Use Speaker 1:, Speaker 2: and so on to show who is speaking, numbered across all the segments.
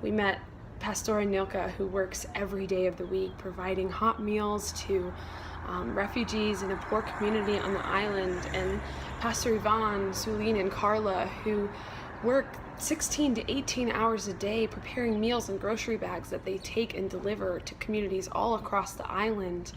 Speaker 1: We met Pastora Nilka, who works every day of the week providing hot meals to refugees in a poor community on the island, and Pastor Yvonne, Sulene, and Carla, who work 16 to 18 hours a day preparing meals and grocery bags that they take and deliver to communities all across the island.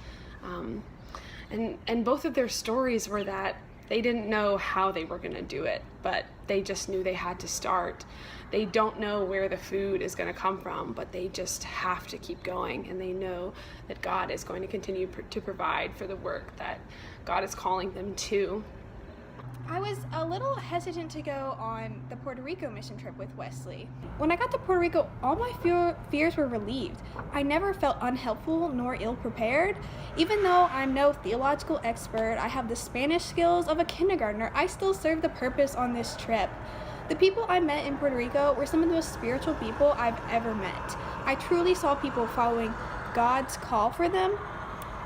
Speaker 1: And both of their stories were that they didn't know how they were going to do it, but they just knew they had to start. They don't know where the food is going to come from, but they just have to keep going, and they know that God is going to continue to provide for the work that God is calling them to.
Speaker 2: I was a little hesitant to go on the Puerto Rico mission trip with Wesley. When I got to Puerto Rico, all my fears were relieved. I never felt unhelpful nor ill-prepared. Even though I'm no theological expert, I have the Spanish skills of a kindergartner, I still serve the purpose on this trip. The people I met in Puerto Rico were some of the most spiritual people I've ever met. I truly saw people following God's call for them.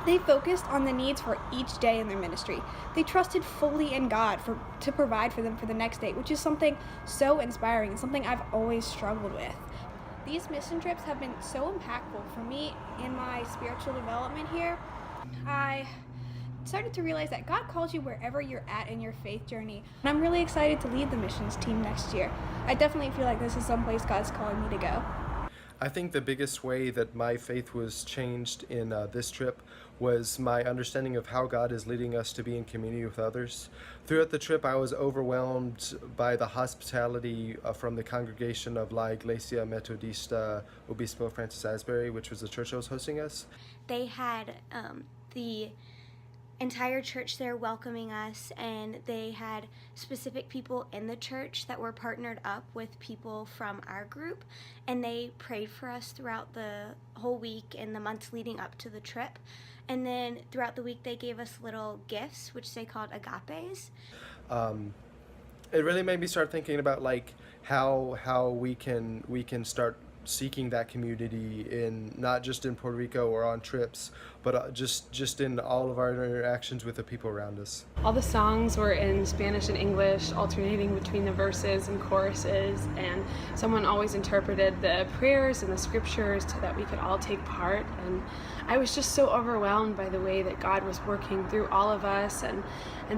Speaker 2: They focused on the needs for each day in their ministry. They trusted fully in God to provide for them for the next day, which is something so inspiring and something I've always struggled with. These mission trips have been so impactful for me in my spiritual development here. I started to realize that God calls you wherever you're at in your faith journey. And I'm really excited to lead the missions team next year. I definitely feel like this is someplace God's calling me to go.
Speaker 3: I think the biggest way that my faith was changed in this trip was my understanding of how God is leading us to be in community with others. Throughout the trip, I was overwhelmed by the hospitality from the congregation of La Iglesia Metodista Obispo Francis Asbury, which was the church that was hosting us.
Speaker 4: They had the entire church there welcoming us, and they had specific people in the church that were partnered up with people from our group, and they prayed for us throughout the whole week and the months leading up to the trip. And then throughout the week they gave us little gifts, which they called agapes.
Speaker 3: It really made me start thinking about like how we can start seeking that community in not just in Puerto Rico or on trips, but just in all of our interactions with the people around us.
Speaker 1: All the songs were in Spanish and English, alternating between the verses and choruses, and someone always interpreted the prayers and the scriptures so that we could all take part. And I was just so overwhelmed by the way that God was working through all of us and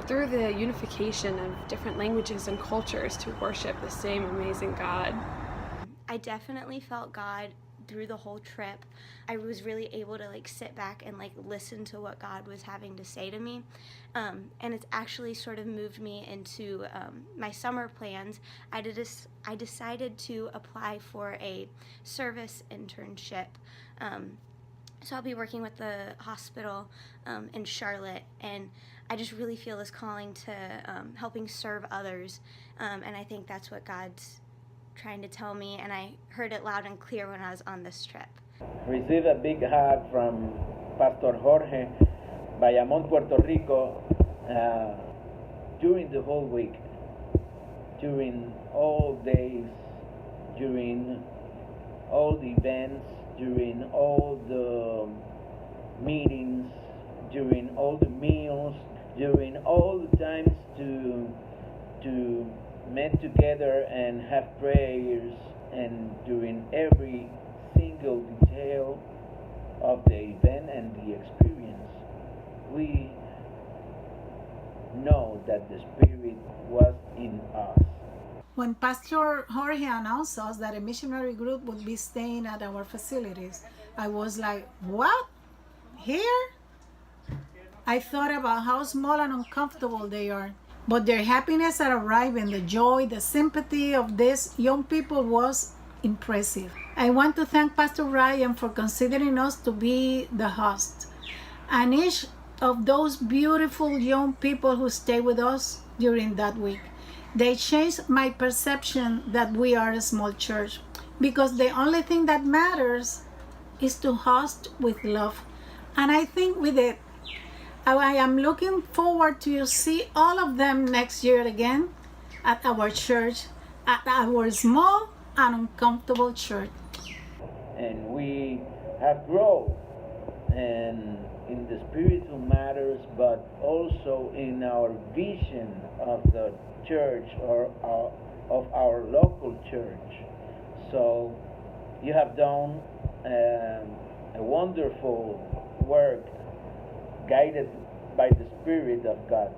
Speaker 1: through the unification of different languages and cultures to worship the same amazing God.
Speaker 4: I definitely felt God through the whole trip. I was really able to sit back and listen to what God was having to say to me. And it's actually sort of moved me into my summer plans. I decided to apply for a service internship. So I'll be working with the hospital in Charlotte, and I just really feel this calling to helping serve others. And I think that's what God's trying to tell me, and I heard it loud and clear when I was on this trip.
Speaker 5: Received a big hug from Pastor Jorge, Bayamón, Puerto Rico, during the whole week, during all days, during all the events, during all the meetings, during all the meals, during all the times to met together and have prayers, and during every single detail of the event and the experience, we know that the Spirit was in us.
Speaker 6: When Pastor Jorge announced us that a missionary group would be staying at our facilities, I was like, what? Here? I thought about how small and uncomfortable they are. But their happiness at arriving, the joy, the sympathy of these young people was impressive. I want to thank Pastor Ryan for considering us to be the host, and each of those beautiful young people who stayed with us during that week. They changed my perception that we are a small church, because the only thing that matters is to host with love. And I think we did. I am looking forward to see all of them next year again at our church, at our small and uncomfortable church.
Speaker 5: And we have grown and in the spiritual matters, but also in our vision of the church or of our local church. So You have done a wonderful work guided by the Spirit of God.